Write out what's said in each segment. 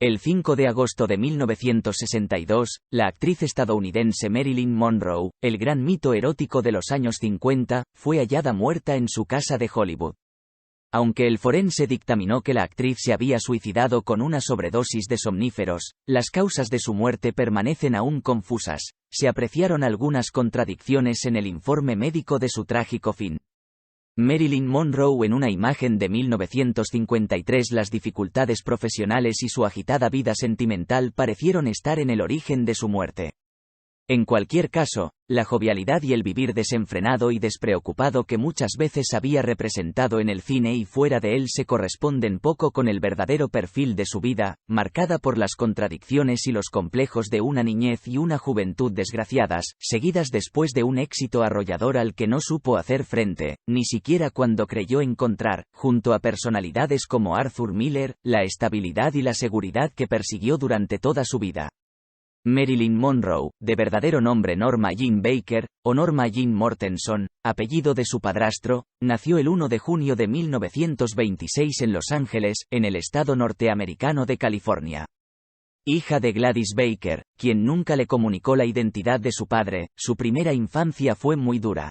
El 5 de agosto de 1962, la actriz estadounidense Marilyn Monroe, el gran mito erótico de los años 50, fue hallada muerta en su casa de Hollywood. Aunque el forense dictaminó que la actriz se había suicidado con una sobredosis de somníferos, las causas de su muerte permanecen aún confusas. Se apreciaron algunas contradicciones en el informe médico de su trágico fin. Marilyn Monroe en una imagen de 1953. Las dificultades profesionales y su agitada vida sentimental parecieron estar en el origen de su muerte. En cualquier caso, la jovialidad y el vivir desenfrenado y despreocupado que muchas veces había representado en el cine y fuera de él se corresponden poco con el verdadero perfil de su vida, marcada por las contradicciones y los complejos de una niñez y una juventud desgraciadas, seguidas después de un éxito arrollador al que no supo hacer frente, ni siquiera cuando creyó encontrar, junto a personalidades como Arthur Miller, la estabilidad y la seguridad que persiguió durante toda su vida. Marilyn Monroe, de verdadero nombre Norma Jean Baker, o Norma Jean Mortenson, apellido de su padrastro, nació el 1 de junio de 1926 en Los Ángeles, en el estado norteamericano de California. Hija de Gladys Baker, quien nunca le comunicó la identidad de su padre, su primera infancia fue muy dura.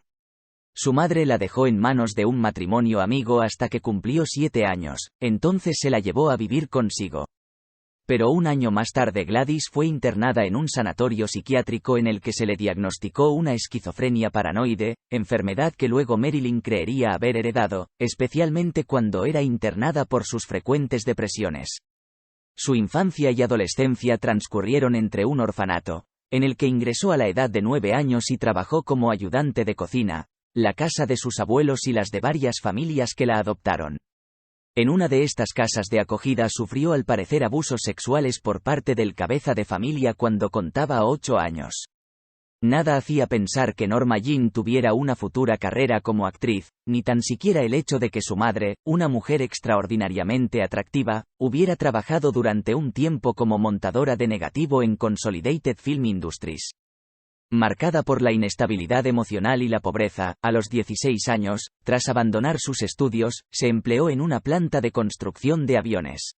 Su madre la dejó en manos de un matrimonio amigo hasta que cumplió 7 años, entonces se la llevó a vivir consigo. Pero un año más tarde Gladys fue internada en un sanatorio psiquiátrico en el que se le diagnosticó una esquizofrenia paranoide, enfermedad que luego Marilyn creería haber heredado, especialmente cuando era internada por sus frecuentes depresiones. Su infancia y adolescencia transcurrieron entre un orfanato, en el que ingresó a la edad de 9 años y trabajó como ayudante de cocina, la casa de sus abuelos y las de varias familias que la adoptaron. En una de estas casas de acogida sufrió al parecer abusos sexuales por parte del cabeza de familia cuando contaba 8 años. Nada hacía pensar que Norma Jean tuviera una futura carrera como actriz, ni tan siquiera el hecho de que su madre, una mujer extraordinariamente atractiva, hubiera trabajado durante un tiempo como montadora de negativo en Consolidated Film Industries. Marcada por la inestabilidad emocional y la pobreza, a los 16 años, tras abandonar sus estudios, se empleó en una planta de construcción de aviones.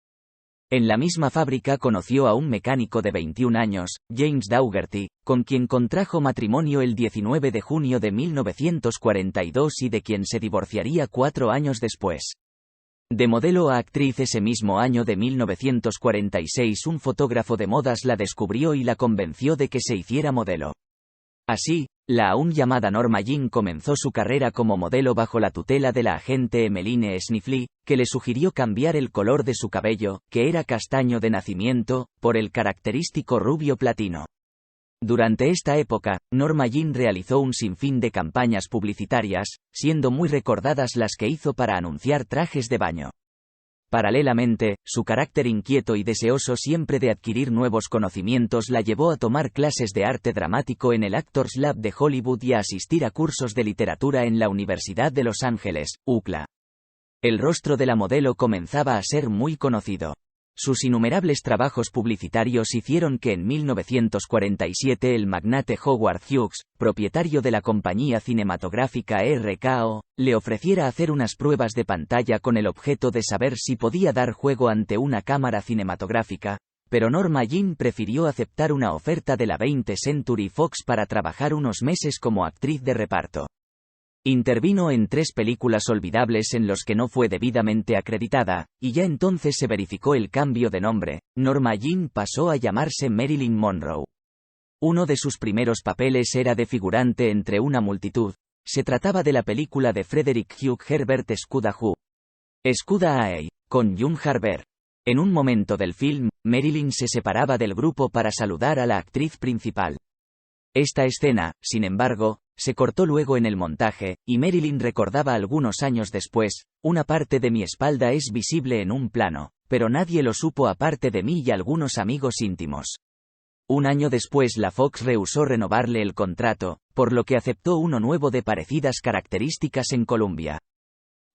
En la misma fábrica conoció a un mecánico de 21 años, James Daugherty, con quien contrajo matrimonio el 19 de junio de 1942 y de quien se divorciaría 4 años después. De modelo a actriz ese mismo año de 1946 un fotógrafo de modas la descubrió y la convenció de que se hiciera modelo. Así, la aún llamada Norma Jean comenzó su carrera como modelo bajo la tutela de la agente Emmeline Sniffly, que le sugirió cambiar el color de su cabello, que era castaño de nacimiento, por el característico rubio platino. Durante esta época, Norma Jean realizó un sinfín de campañas publicitarias, siendo muy recordadas las que hizo para anunciar trajes de baño. Paralelamente, su carácter inquieto y deseoso siempre de adquirir nuevos conocimientos la llevó a tomar clases de arte dramático en el Actors Lab de Hollywood y a asistir a cursos de literatura en la Universidad de Los Ángeles, UCLA. El rostro de la modelo comenzaba a ser muy conocido. Sus innumerables trabajos publicitarios hicieron que en 1947 el magnate Howard Hughes, propietario de la compañía cinematográfica RKO, le ofreciera hacer unas pruebas de pantalla con el objeto de saber si podía dar juego ante una cámara cinematográfica, pero Norma Jean prefirió aceptar una oferta de la 20th Century Fox para trabajar unos meses como actriz de reparto. Intervino en 3 películas olvidables en los que no fue debidamente acreditada, y ya entonces se verificó el cambio de nombre. Norma Jean pasó a llamarse Marilyn Monroe. Uno de sus primeros papeles era de figurante entre una multitud. Se trataba de la película de Frederick Hugh Herbert Escuda Who. Escuda Ae, con June Harber. En un momento del film, Marilyn se separaba del grupo para saludar a la actriz principal. Esta escena, sin embargo, se cortó luego en el montaje, y Marilyn recordaba algunos años después: una parte de mi espalda es visible en un plano, pero nadie lo supo aparte de mí y algunos amigos íntimos. Un año después la Fox rehusó renovarle el contrato, por lo que aceptó uno nuevo de parecidas características en Columbia.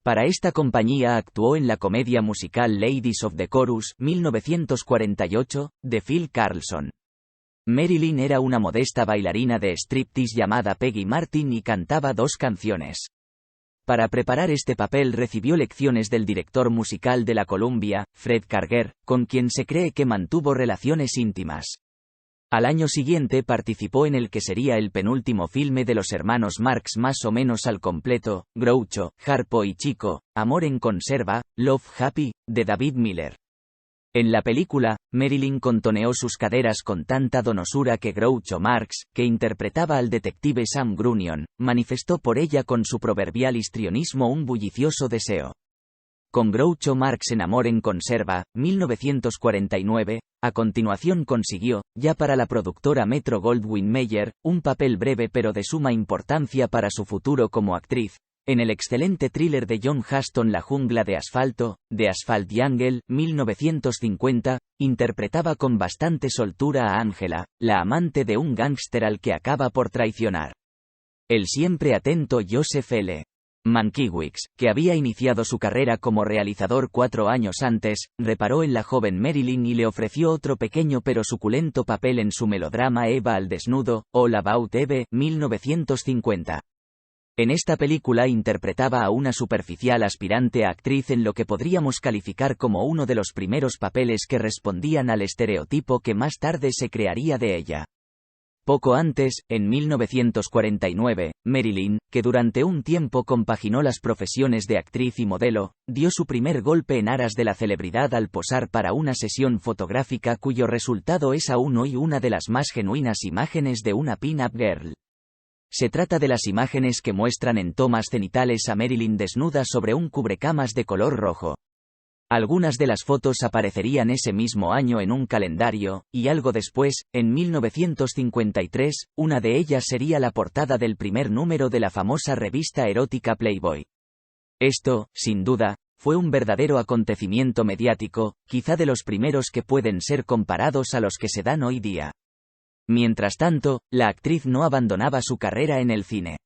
Para esta compañía actuó en la comedia musical Ladies of the Chorus, 1948, de Phil Carlson. Marilyn era una modesta bailarina de striptease llamada Peggy Martin y cantaba 2 canciones. Para preparar este papel recibió lecciones del director musical de la Columbia, Fred Karger, con quien se cree que mantuvo relaciones íntimas. Al año siguiente participó en el que sería el penúltimo filme de los hermanos Marx más o menos al completo, Groucho, Harpo y Chico, Amor en conserva, Love Happy, de David Miller. En la película, Marilyn contoneó sus caderas con tanta donosura que Groucho Marx, que interpretaba al detective Sam Grunion, manifestó por ella con su proverbial histrionismo un bullicioso deseo. Con Groucho Marx en Amor en conserva, 1949, a continuación consiguió, ya para la productora Metro-Goldwyn-Mayer, un papel breve pero de suma importancia para su futuro como actriz. En el excelente thriller de John Huston La jungla de asfalto, de Asphalt Jungle, 1950, interpretaba con bastante soltura a Angela, la amante de un gángster al que acaba por traicionar. El siempre atento Joseph L. Mankiewicz, que había iniciado su carrera como realizador 4 años antes, reparó en la joven Marilyn y le ofreció otro pequeño pero suculento papel en su melodrama Eva al desnudo, All About Eve, 1950. En esta película interpretaba a una superficial aspirante a actriz en lo que podríamos calificar como uno de los primeros papeles que respondían al estereotipo que más tarde se crearía de ella. Poco antes, en 1949, Marilyn, que durante un tiempo compaginó las profesiones de actriz y modelo, dio su primer golpe en aras de la celebridad al posar para una sesión fotográfica cuyo resultado es aún hoy una de las más genuinas imágenes de una pin-up girl. Se trata de las imágenes que muestran en tomas cenitales a Marilyn desnuda sobre un cubrecamas de color rojo. Algunas de las fotos aparecerían ese mismo año en un calendario, y algo después, en 1953, una de ellas sería la portada del primer número de la famosa revista erótica Playboy. Esto, sin duda, fue un verdadero acontecimiento mediático, quizá de los primeros que pueden ser comparados a los que se dan hoy día. Mientras tanto, la actriz no abandonaba su carrera en el cine.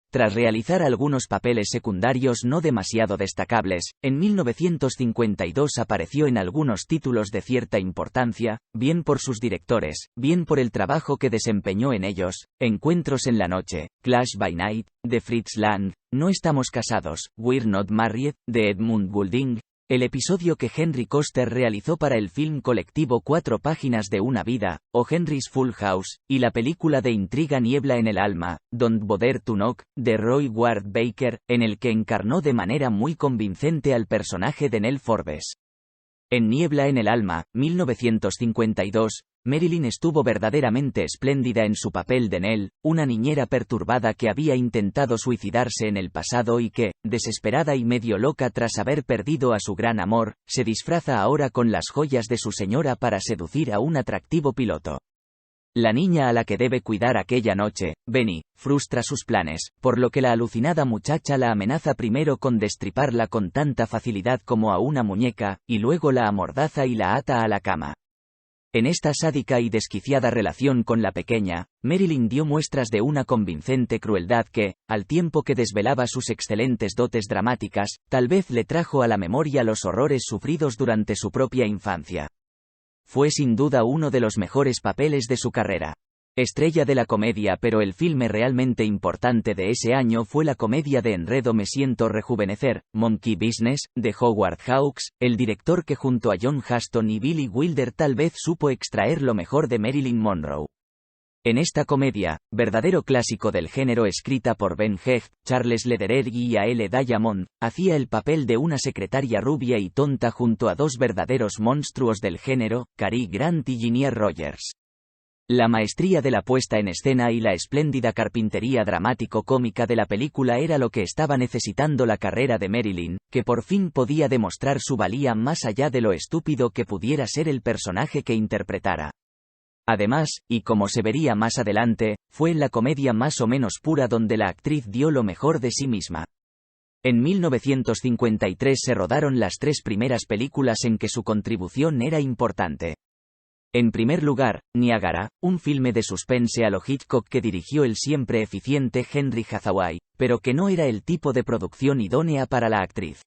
Tras realizar algunos papeles secundarios no demasiado destacables, en 1952 apareció en algunos títulos de cierta importancia, bien por sus directores, bien por el trabajo que desempeñó en ellos: Encuentros en la noche, Clash by Night, de Fritz Lang, No estamos casados, We're Not Married, de Edmund Goulding, el episodio que Henry Koster realizó para el film colectivo 4 páginas de una vida, o Henry's Full House, y la película de intriga Niebla en el alma, Don't Bother to Knock, de Roy Ward Baker, en el que encarnó de manera muy convincente al personaje de Nell Forbes. En Niebla en el alma, 1952, Marilyn estuvo verdaderamente espléndida en su papel de Nell, una niñera perturbada que había intentado suicidarse en el pasado y que, desesperada y medio loca tras haber perdido a su gran amor, se disfraza ahora con las joyas de su señora para seducir a un atractivo piloto. La niña a la que debe cuidar aquella noche, Benny, frustra sus planes, por lo que la alucinada muchacha la amenaza primero con destriparla con tanta facilidad como a una muñeca, y luego la amordaza y la ata a la cama. En esta sádica y desquiciada relación con la pequeña, Marilyn dio muestras de una convincente crueldad que, al tiempo que desvelaba sus excelentes dotes dramáticas, tal vez le trajo a la memoria los horrores sufridos durante su propia infancia. Fue sin duda uno de los mejores papeles de su carrera. Estrella de la comedia, pero el filme realmente importante de ese año fue la comedia de enredo Me siento rejuvenecer, Monkey Business, de Howard Hawks, el director que junto a John Huston y Billy Wilder tal vez supo extraer lo mejor de Marilyn Monroe. En esta comedia, verdadero clásico del género escrita por Ben Hecht, Charles Lederer y A.L. Diamond, hacía el papel de una secretaria rubia y tonta junto a dos verdaderos monstruos del género, Cary Grant y Ginger Rogers. La maestría de la puesta en escena y la espléndida carpintería dramático-cómica de la película era lo que estaba necesitando la carrera de Marilyn, que por fin podía demostrar su valía más allá de lo estúpido que pudiera ser el personaje que interpretara. Además, y como se vería más adelante, fue en la comedia más o menos pura donde la actriz dio lo mejor de sí misma. En 1953 se rodaron las 3 primeras películas en que su contribución era importante. En primer lugar, Niágara, un filme de suspense a lo Hitchcock que dirigió el siempre eficiente Henry Hathaway, pero que no era el tipo de producción idónea para la actriz.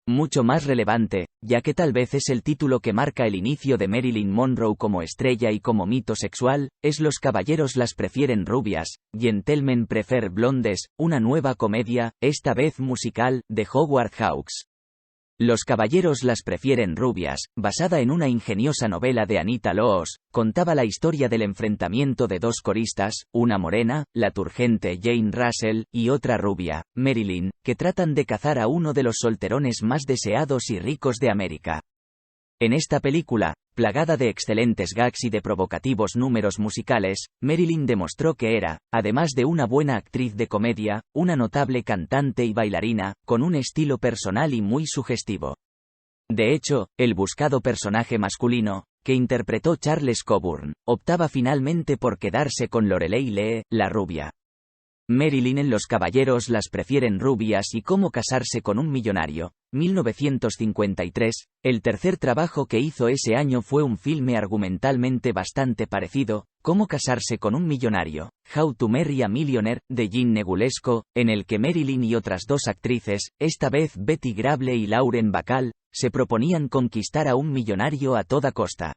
Mucho más relevante, ya que tal vez es el título que marca el inicio de Marilyn Monroe como estrella y como mito sexual, es Los caballeros las prefieren rubias, Gentlemen Prefer Blondes, una nueva comedia, esta vez musical, de Howard Hawks. Los caballeros las prefieren rubias, basada en una ingeniosa novela de Anita Loos, contaba la historia del enfrentamiento de dos coristas, una morena, la turgente Jane Russell, y otra rubia, Marilyn, que tratan de cazar a uno de los solterones más deseados y ricos de América. En esta película, plagada de excelentes gags y de provocativos números musicales, Marilyn demostró que era, además de una buena actriz de comedia, una notable cantante y bailarina, con un estilo personal y muy sugestivo. De hecho, el buscado personaje masculino, que interpretó Charles Coburn, optaba finalmente por quedarse con Lorelei Lee, la rubia. Marilyn en Los caballeros las prefieren rubias y Cómo casarse con un millonario, 1953, el tercer trabajo que hizo ese año fue un filme argumentalmente bastante parecido, Cómo casarse con un millonario, How to Marry a Millionaire, de Jean Negulesco, en el que Marilyn y otras dos actrices, esta vez Betty Grable y Lauren Bacall, se proponían conquistar a un millonario a toda costa.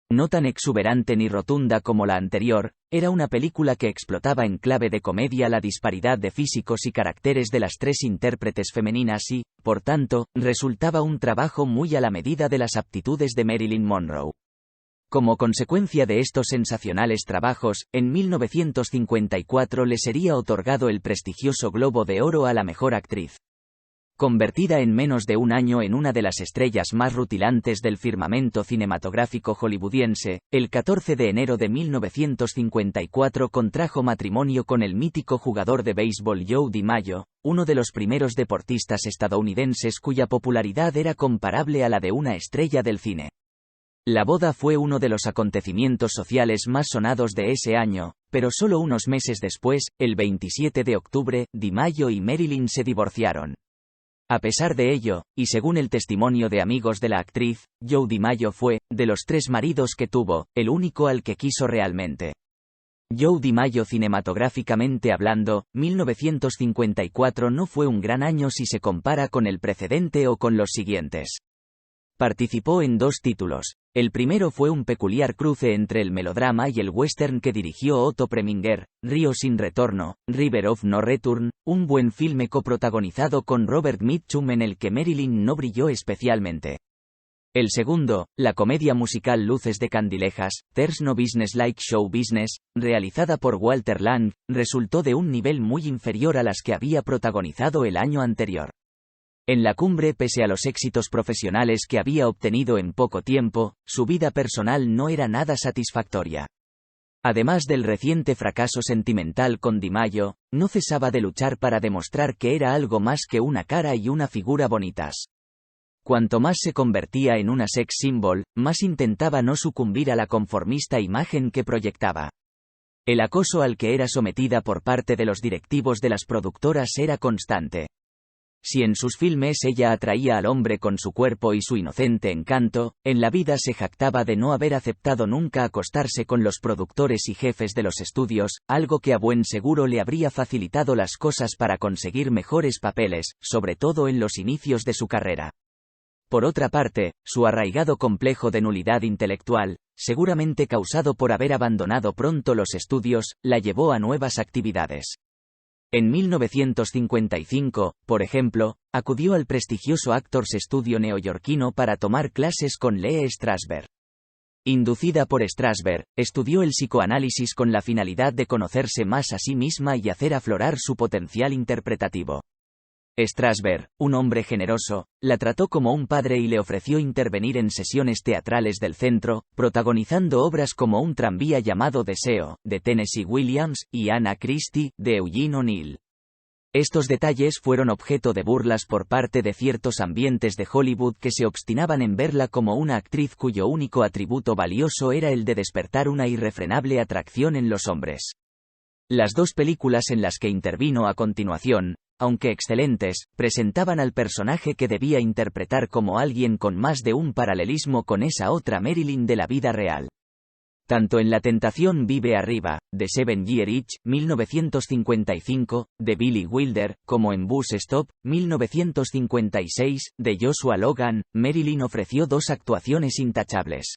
No tan exuberante ni rotunda como la anterior, era una película que explotaba en clave de comedia la disparidad de físicos y caracteres de las tres intérpretes femeninas y, por tanto, resultaba un trabajo muy a la medida de las aptitudes de Marilyn Monroe. Como consecuencia de estos sensacionales trabajos, en 1954 le sería otorgado el prestigioso Globo de Oro a la mejor actriz. Convertida en menos de un año en una de las estrellas más rutilantes del firmamento cinematográfico hollywoodiense, el 14 de enero de 1954 contrajo matrimonio con el mítico jugador de béisbol Joe DiMaggio, uno de los primeros deportistas estadounidenses cuya popularidad era comparable a la de una estrella del cine. La boda fue uno de los acontecimientos sociales más sonados de ese año, pero solo unos meses después, el 27 de octubre, DiMaggio y Marilyn se divorciaron. A pesar de ello, y según el testimonio de amigos de la actriz, Joe DiMaggio fue, de los tres maridos que tuvo, el único al que quiso realmente. Joe DiMaggio cinematográficamente hablando, 1954 no fue un gran año si se compara con el precedente o con los siguientes. Participó en dos títulos. El primero fue un peculiar cruce entre el melodrama y el western que dirigió Otto Preminger, Río sin retorno, River of No Return, un buen filme coprotagonizado con Robert Mitchum en el que Marilyn no brilló especialmente. El segundo, la comedia musical Luces de Candilejas, There's No Business Like Show Business, realizada por Walter Lang, resultó de un nivel muy inferior a las que había protagonizado el año anterior. En la cumbre, pese a los éxitos profesionales que había obtenido en poco tiempo, su vida personal no era nada satisfactoria. Además del reciente fracaso sentimental con DiMaggio, no cesaba de luchar para demostrar que era algo más que una cara y una figura bonitas. Cuanto más se convertía en una sex symbol, más intentaba no sucumbir a la conformista imagen que proyectaba. El acoso al que era sometida por parte de los directivos de las productoras era constante. Si en sus filmes ella atraía al hombre con su cuerpo y su inocente encanto, en la vida se jactaba de no haber aceptado nunca acostarse con los productores y jefes de los estudios, algo que a buen seguro le habría facilitado las cosas para conseguir mejores papeles, sobre todo en los inicios de su carrera. Por otra parte, su arraigado complejo de nulidad intelectual, seguramente causado por haber abandonado pronto los estudios, la llevó a nuevas actividades. En 1955, por ejemplo, acudió al prestigioso Actors Studio neoyorquino para tomar clases con Lee Strasberg. Inducida por Strasberg, estudió el psicoanálisis con la finalidad de conocerse más a sí misma y hacer aflorar su potencial interpretativo. Strasberg, un hombre generoso, la trató como un padre y le ofreció intervenir en sesiones teatrales del centro, protagonizando obras como Un tranvía llamado Deseo, de Tennessee Williams, y Anna Christie, de Eugene O'Neill. Estos detalles fueron objeto de burlas por parte de ciertos ambientes de Hollywood que se obstinaban en verla como una actriz cuyo único atributo valioso era el de despertar una irrefrenable atracción en los hombres. Las dos películas en las que intervino a continuación, aunque excelentes, presentaban al personaje que debía interpretar como alguien con más de un paralelismo con esa otra Marilyn de la vida real. Tanto en La tentación vive arriba, de Seven Year Itch, 1955, de Billy Wilder, como en Bus Stop, 1956, de Joshua Logan, Marilyn ofreció dos actuaciones intachables.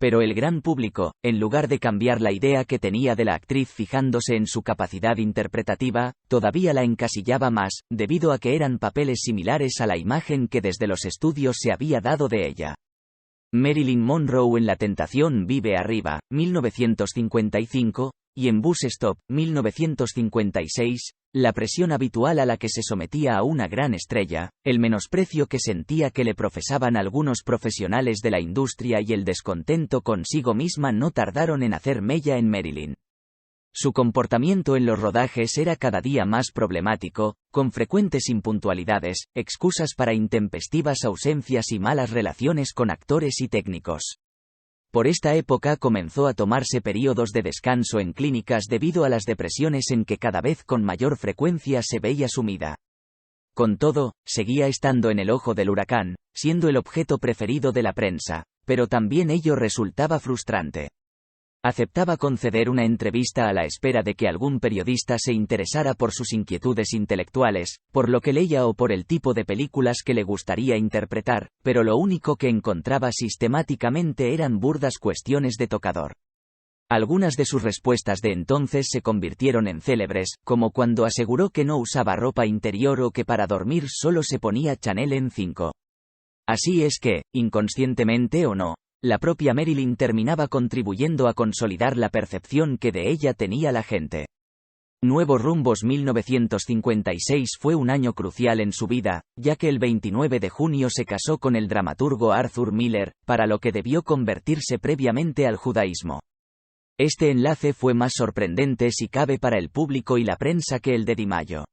Pero el gran público, en lugar de cambiar la idea que tenía de la actriz fijándose en su capacidad interpretativa, todavía la encasillaba más, debido a que eran papeles similares a la imagen que desde los estudios se había dado de ella. Marilyn Monroe en La tentación vive arriba, 1955, y en Bus Stop, 1956, la presión habitual a la que se sometía a una gran estrella, el menosprecio que sentía que le profesaban algunos profesionales de la industria y el descontento consigo misma no tardaron en hacer mella en Marilyn. Su comportamiento en los rodajes era cada día más problemático, con frecuentes impuntualidades, excusas para intempestivas ausencias y malas relaciones con actores y técnicos. Por esta época comenzó a tomarse períodos de descanso en clínicas debido a las depresiones en que cada vez con mayor frecuencia se veía sumida. Con todo, seguía estando en el ojo del huracán, siendo el objeto preferido de la prensa, pero también ello resultaba frustrante. Aceptaba conceder una entrevista a la espera de que algún periodista se interesara por sus inquietudes intelectuales, por lo que leía o por el tipo de películas que le gustaría interpretar, pero lo único que encontraba sistemáticamente eran burdas cuestiones de tocador. Algunas de sus respuestas de entonces se convirtieron en célebres, como cuando aseguró que no usaba ropa interior o que para dormir solo se ponía Chanel en 5. Así es que, inconscientemente o no, la propia Marilyn terminaba contribuyendo a consolidar la percepción que de ella tenía la gente. Nuevos Rumbos 1956 fue un año crucial en su vida, ya que el 29 de junio se casó con el dramaturgo Arthur Miller, para lo que debió convertirse previamente al judaísmo. Este enlace fue más sorprendente si cabe para el público y la prensa que el de DiMaggio.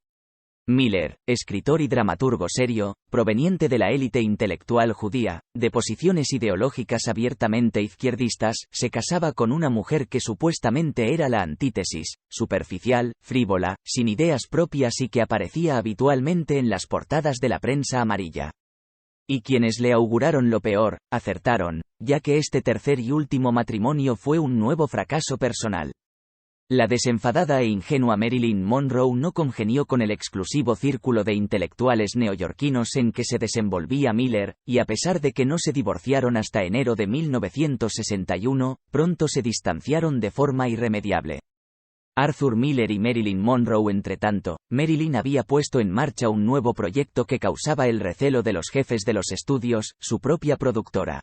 Miller, escritor y dramaturgo serio, proveniente de la élite intelectual judía, de posiciones ideológicas abiertamente izquierdistas, se casaba con una mujer que supuestamente era la antítesis, superficial, frívola, sin ideas propias y que aparecía habitualmente en las portadas de la prensa amarilla. Y quienes le auguraron lo peor, acertaron, ya que este tercer y último matrimonio fue un nuevo fracaso personal. La desenfadada e ingenua Marilyn Monroe no congenió con el exclusivo círculo de intelectuales neoyorquinos en que se desenvolvía Miller, y a pesar de que no se divorciaron hasta enero de 1961, pronto se distanciaron de forma irremediable. Arthur Miller y Marilyn Monroe. Entretanto, Marilyn había puesto en marcha un nuevo proyecto que causaba el recelo de los jefes de los estudios, su propia productora.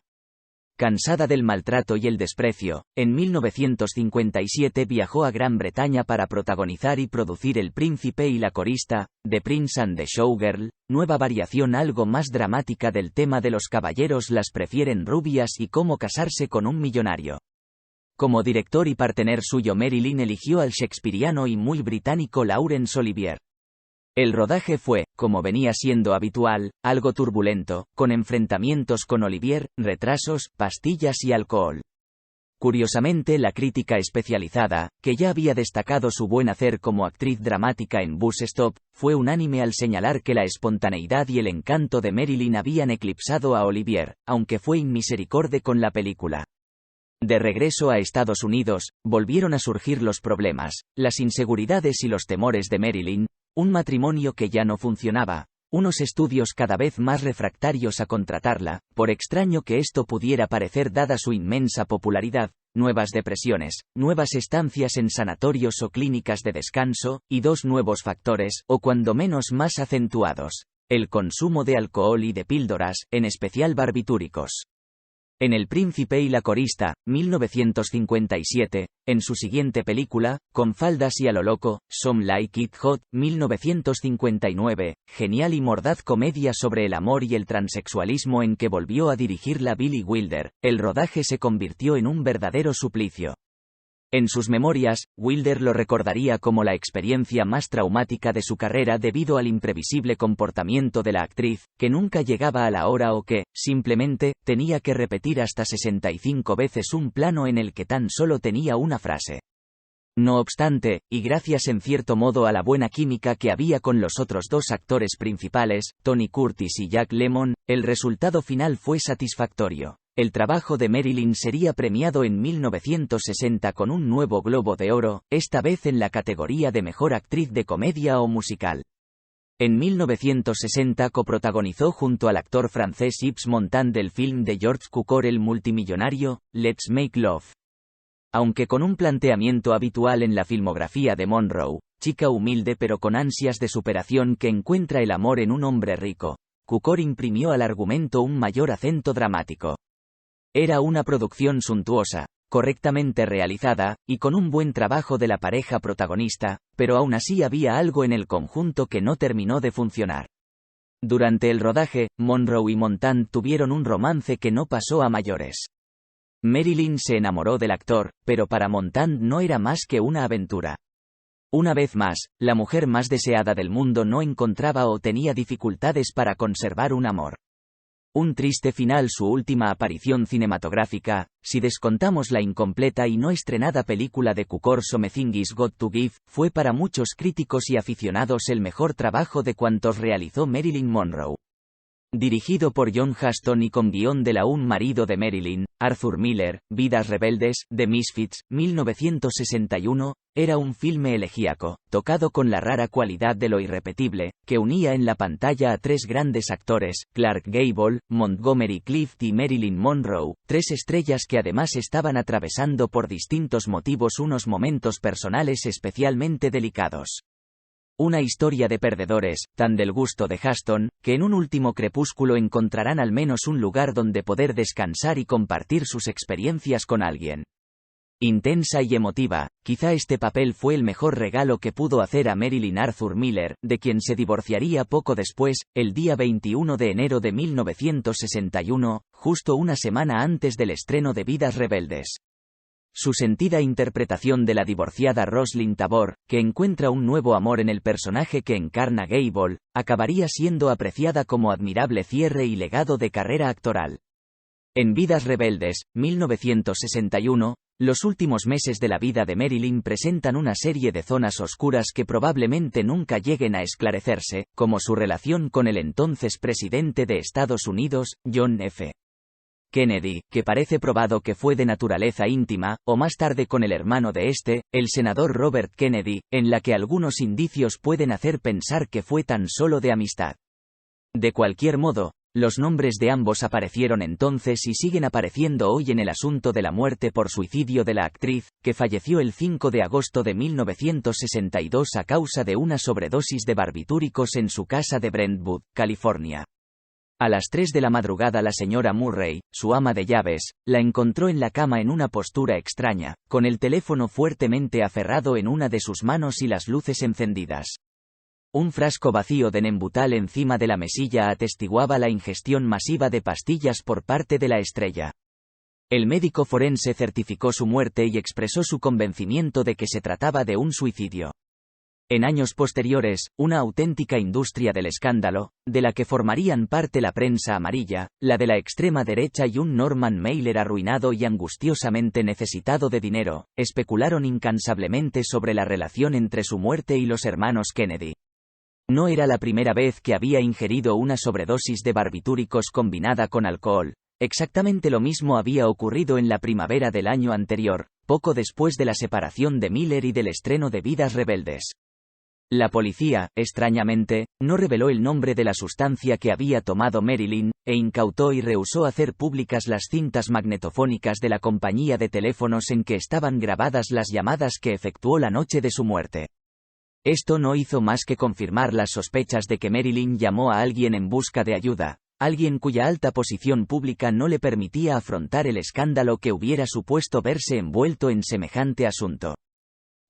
Cansada del maltrato y el desprecio, en 1957 viajó a Gran Bretaña para protagonizar y producir El príncipe y la corista, The Prince and the Showgirl, nueva variación algo más dramática del tema de los caballeros las prefieren rubias y cómo casarse con un millonario. Como director y partener suyo Marilyn eligió al shakespeariano y muy británico Laurence Olivier. El rodaje fue, como venía siendo habitual, algo turbulento, con enfrentamientos con Olivier, retrasos, pastillas y alcohol. Curiosamente, la crítica especializada, que ya había destacado su buen hacer como actriz dramática en Bus Stop, fue unánime al señalar que la espontaneidad y el encanto de Marilyn habían eclipsado a Olivier, aunque fue inmisericorde con la película. De regreso a Estados Unidos, volvieron a surgir los problemas, las inseguridades y los temores de Marilyn, un matrimonio que ya no funcionaba, unos estudios cada vez más refractarios a contratarla, por extraño que esto pudiera parecer dada su inmensa popularidad, nuevas depresiones, nuevas estancias en sanatorios o clínicas de descanso, y dos nuevos factores, o cuando menos más acentuados: el consumo de alcohol y de píldoras, en especial barbitúricos. En El príncipe y la corista, 1957, en su siguiente película, Con faldas y a lo loco, Some Like It Hot, 1959, genial y mordaz comedia sobre el amor y el transexualismo en que volvió a dirigirla Billy Wilder, el rodaje se convirtió en un verdadero suplicio. En sus memorias, Wilder lo recordaría como la experiencia más traumática de su carrera debido al imprevisible comportamiento de la actriz, que nunca llegaba a la hora o que, simplemente, tenía que repetir hasta 65 veces un plano en el que tan solo tenía una frase. No obstante, y gracias en cierto modo a la buena química que había con los otros dos actores principales, Tony Curtis y Jack Lemmon, el resultado final fue satisfactorio. El trabajo de Marilyn sería premiado en 1960 con un nuevo Globo de Oro, esta vez en la categoría de Mejor Actriz de Comedia o Musical. En 1960 coprotagonizó junto al actor francés Yves Montand el film de George Cukor el multimillonario, Let's Make Love. Aunque con un planteamiento habitual en la filmografía de Monroe, chica humilde pero con ansias de superación que encuentra el amor en un hombre rico, Cukor imprimió al argumento un mayor acento dramático. Era una producción suntuosa, correctamente realizada, y con un buen trabajo de la pareja protagonista, pero aún así había algo en el conjunto que no terminó de funcionar. Durante el rodaje, Monroe y Montand tuvieron un romance que no pasó a mayores. Marilyn se enamoró del actor, pero para Montand no era más que una aventura. Una vez más, la mujer más deseada del mundo no encontraba o tenía dificultades para conservar un amor. Un triste final su última aparición cinematográfica, si descontamos la incompleta y no estrenada película de Cukor Something Is Got to Give, fue para muchos críticos y aficionados el mejor trabajo de cuantos realizó Marilyn Monroe. Dirigido por John Huston y con guión del aún marido de Marilyn, Arthur Miller, Vidas Rebeldes, The Misfits, 1961, era un filme elegíaco, tocado con la rara cualidad de lo irrepetible, que unía en la pantalla a tres grandes actores, Clark Gable, Montgomery Clift y Marilyn Monroe, tres estrellas que además estaban atravesando por distintos motivos unos momentos personales especialmente delicados. Una historia de perdedores, tan del gusto de Huston, que en un último crepúsculo encontrarán al menos un lugar donde poder descansar y compartir sus experiencias con alguien. Intensa y emotiva, quizá este papel fue el mejor regalo que pudo hacer a Marilyn Arthur Miller, de quien se divorciaría poco después, el día 21 de enero de 1961, justo una semana antes del estreno de Vidas Rebeldes. Su sentida interpretación de la divorciada Roslyn Tabor, que encuentra un nuevo amor en el personaje que encarna Gable, acabaría siendo apreciada como admirable cierre y legado de carrera actoral. En Vidas Rebeldes, 1961, los últimos meses de la vida de Marilyn presentan una serie de zonas oscuras que probablemente nunca lleguen a esclarecerse, como su relación con el entonces presidente de Estados Unidos, John F. Kennedy, que parece probado que fue de naturaleza íntima, o más tarde con el hermano de este, el senador Robert Kennedy, en la que algunos indicios pueden hacer pensar que fue tan solo de amistad. De cualquier modo, los nombres de ambos aparecieron entonces y siguen apareciendo hoy en el asunto de la muerte por suicidio de la actriz, que falleció el 5 de agosto de 1962 a causa de una sobredosis de barbitúricos en su casa de Brentwood, California. A las 3 de la madrugada la señora Murray, su ama de llaves, la encontró en la cama en una postura extraña, con el teléfono fuertemente aferrado en una de sus manos y las luces encendidas. Un frasco vacío de Nembutal encima de la mesilla atestiguaba la ingestión masiva de pastillas por parte de la estrella. El médico forense certificó su muerte y expresó su convencimiento de que se trataba de un suicidio. En años posteriores, una auténtica industria del escándalo, de la que formarían parte la prensa amarilla, la de la extrema derecha y un Norman Mailer arruinado y angustiosamente necesitado de dinero, especularon incansablemente sobre la relación entre su muerte y los hermanos Kennedy. No era la primera vez que había ingerido una sobredosis de barbitúricos combinada con alcohol. Exactamente lo mismo había ocurrido en la primavera del año anterior, poco después de la separación de Miller y del estreno de Vidas Rebeldes. La policía, extrañamente, no reveló el nombre de la sustancia que había tomado Marilyn, e incautó y rehusó hacer públicas las cintas magnetofónicas de la compañía de teléfonos en que estaban grabadas las llamadas que efectuó la noche de su muerte. Esto no hizo más que confirmar las sospechas de que Marilyn llamó a alguien en busca de ayuda, alguien cuya alta posición pública no le permitía afrontar el escándalo que hubiera supuesto verse envuelto en semejante asunto.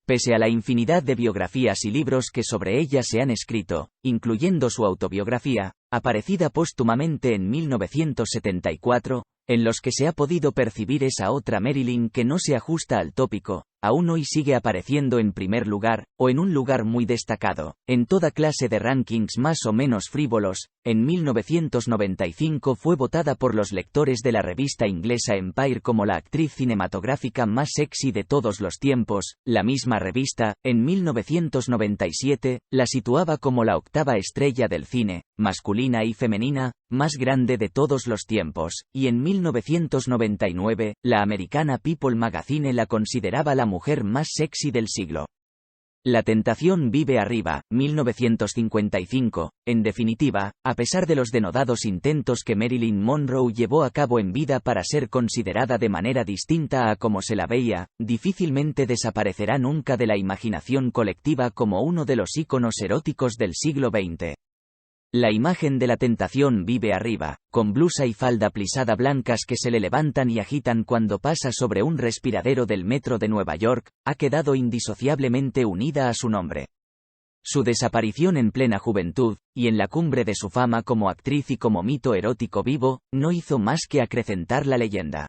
Pese a la infinidad de biografías y libros que sobre ella se han escrito, incluyendo su autobiografía, aparecida póstumamente en 1974, en los que se ha podido percibir esa otra Marilyn que no se ajusta al tópico, aún hoy sigue apareciendo en primer lugar, o en un lugar muy destacado, en toda clase de rankings más o menos frívolos. En 1995 fue votada por los lectores de la revista inglesa Empire como la actriz cinematográfica más sexy de todos los tiempos. La misma revista, en 1997, la situaba como la octava estrella del cine, masculina y femenina, más grande de todos los tiempos, y en 1999, la americana People Magazine la consideraba la mujer más sexy del siglo. La tentación vive arriba, 1955. En definitiva, a pesar de los denodados intentos que Marilyn Monroe llevó a cabo en vida para ser considerada de manera distinta a como se la veía, difícilmente desaparecerá nunca de la imaginación colectiva como uno de los íconos eróticos del siglo XX. La imagen de la tentación vive arriba, con blusa y falda plisada blancas que se le levantan y agitan cuando pasa sobre un respiradero del metro de Nueva York, ha quedado indisociablemente unida a su nombre. Su desaparición en plena juventud, y en la cumbre de su fama como actriz y como mito erótico vivo, no hizo más que acrecentar la leyenda.